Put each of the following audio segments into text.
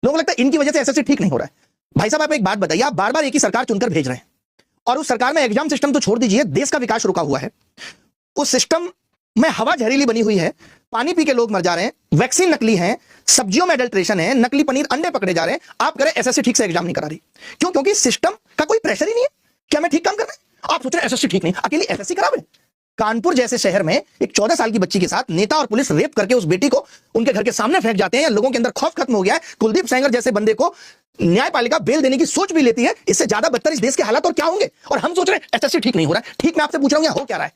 लोगों को लगता है इनकी वजह से एसएससी ठीक नहीं हो रहा है। भाई साहब आप एक बात बताइए, आप बार बार एक ही सरकार चुनकर भेज रहे हैं और उस सरकार में एग्जाम सिस्टम तो छोड़ दीजिए, देश का विकास रुका हुआ है। उस सिस्टम में हवा जहरीली बनी हुई है, पानी पी के लोग मर जा रहे हैं, वैक्सीन नकली है, सब्जियों में एडल्ट्रेशन है, नकली पनीर अंडे पकड़े जा रहे हैं। आप करें एसएससी ठीक से एग्जाम नहीं करा रही, क्यों? क्योंकि सिस्टम का कोई प्रेशर ही नहीं है। क्या मैं ठीक काम कर रहे हैं? आप सोच रहे हैं एसएससी ठीक नहीं, अकेली एसएससी करा रहे। कानपुर जैसे शहर में एक 14 साल की बच्ची के साथ नेता और पुलिस रेप करके उस बेटी को उनके घर के सामने फेंक जाते हैं, या लोगों के अंदर खौफ खत्म हो गया है। कुलदीप सेंगर जैसे बंदे को न्यायपालिका बेल देने की सोच भी लेती है। इससे ज्यादा बदतर इस देश के हालात और क्या होंगे? और हम सोच रहे हैं एसएससी ठीक नहीं हो रहा है। ठीक मैं आपसे पूछ रहा हूं, हो क्या रहा है?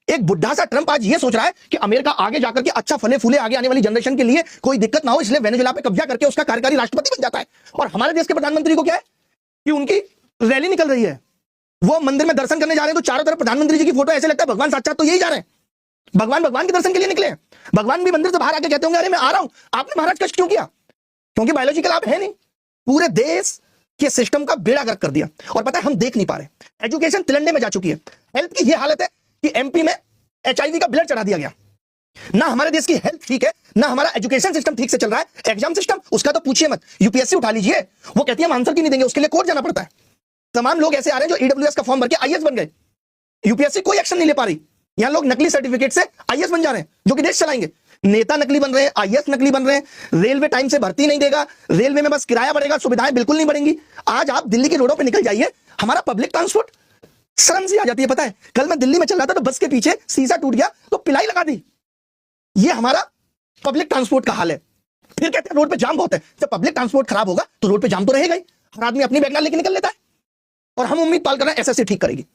एक बुढ़ा सा ट्रंप आज ये सोच रहा है कि अमेरिका आगे जाकर के अच्छा फले फूले, आगे आने वाली जनरेशन के लिए कोई दिक्कत ना हो, इसलिए वेनेजुएला पे कब्जा करके उसका कार्यकारी राष्ट्रपति बन जाता है। और हमारे देश के प्रधानमंत्री को क्या है कि उनकी रैली निकल रही है, वो मंदिर में दर्शन करने जा रहे हैं तो चारों तरफ प्रधानमंत्री जी की फोटो, ऐसे लगता है भगवान साक्षात तो यही जा रहे हैं। भगवान के दर्शन के लिए निकले हैं। भगवान भी मंदिर से बाहर आके कहते होंगे अरे मैं आ रहा हूं। आपने महाराज कष्ट क्यों किया? क्योंकि बायोलॉजिकल आप है नहीं। पूरे देश के सिस्टम का बेड़ा गर्क कर दिया। और पता है हम देख नहीं पा रहे, एजुकेशन तिलंडे में जा चुकी है। हेल्थ की यह हालत है कि एमपी में एचआईवी का ब्लड चढ़ा दिया गया। ना हमारे देश की हेल्थ ठीक है, ना हमारा एजुकेशन सिस्टम ठीक से चल रहा है। एग्जाम सिस्टम उसका तो पूछिए मत। यूपीएससी उठा लीजिए, वो कहती है हम आंसर की नहीं देंगे, उसके लिए कोर्ट जाना पड़ता है। तमाम लोग ऐसे आ रहे हैं जो ईडब्ल्यूएस का फॉर्म भर के आईएएस बन गए। यूपीएससी कोई एक्शन नहीं ले पा रही। यहां लोग नकली सर्टिफिकेट से आईएएस बन जा रहे हैं जो कि देश चलाएंगे। नेता नकली बन रहे हैं, आईएएस नकली बन रहे हैं। रेलवे टाइम से भर्ती नहीं देगा, रेलवे में बस किराया बढ़ेगा, सुविधाएं बिल्कुल नहीं बढ़ेंगी। आज आप दिल्ली की रोडों पर निकल जाइए, हमारा पब्लिक ट्रांसपोर्ट शर्म सी आ जाती है। पता है कल मैं दिल्ली में चल रहा था तो बस के पीछे शीशा टूट गया तो पिलाई लगा दी। ये हमारा पब्लिक ट्रांसपोर्ट का हाल है। फिर कहते हैं रोड पे जाम बहुत है। जब पब्लिक ट्रांसपोर्ट खराब होगा तो रोड पे जाम तो रहेगा ही। हर आदमी अपनी बैग लेके निकल लेता है और हम उम्मीद पाल कर रहे हैं एसएससी ठीक करेगी।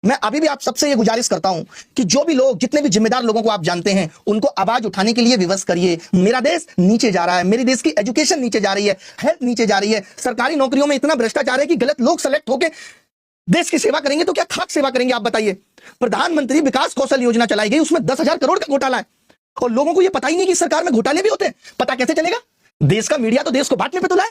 मैं अभी भी आप सबसे ये गुजारिश करता हूं कि जो भी लोग, जितने भी जिम्मेदार लोगों को आप जानते हैं, उनको आवाज उठाने के लिए विवश करिए। मेरा देश नीचे जा रहा है, मेरे देश की एजुकेशन नीचे जा रही है, हेल्थ नीचे जा रही है, सरकारी नौकरियों में इतना भ्रष्टाचार है कि गलत लोग सेलेक्ट होकर देश की सेवा करेंगे तो क्या खाक सेवा करेंगे आप बताइए। प्रधानमंत्री विकास कौशल योजना चलाई गई, उसमें 10,000 करोड़ का घोटाला है और लोगों को यह पता ही नहीं कि सरकार में घोटाले भी होते हैं। पता कैसे चलेगा? देश का मीडिया तो देश को बांटने पे तुला है,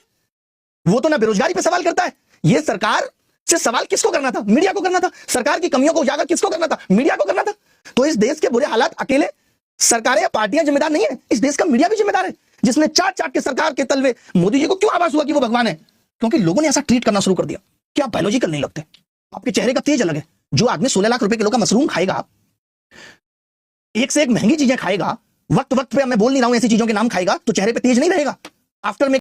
वो तो ना बेरोजगारी पे सवाल करता है। ये सरकार से सवाल किसको करना था? मीडिया को करना था। सरकार की कमियों को उजागर किसको करना था? मीडिया को करना था। तो इस देश के बुरे हालात अकेले सरकारें या पार्टियां जिम्मेदार नहीं है, इस देश का मीडिया भी जिम्मेदार है, जिसने चाट चाट के सरकार के तलवे मोदी जी को क्यों आभास हुआ कि वो भगवान है? क्योंकि लोगों ने ऐसा ट्रीट करना शुरू कर दिया कि आप बायोलॉजिकल नहीं लगते, आपके चेहरे का तेज अलग है। जो आदमी 16 लाख रुपए किलो का मशरूम खाएगा, एक से एक महंगी चीजें खाएगा, वक्त वक्त पे मैं बोल नहीं रहा हूं ऐसी चीजों के नाम खाएगा, तो चेहरे पे तेज नहीं रहेगा। आफ्टर में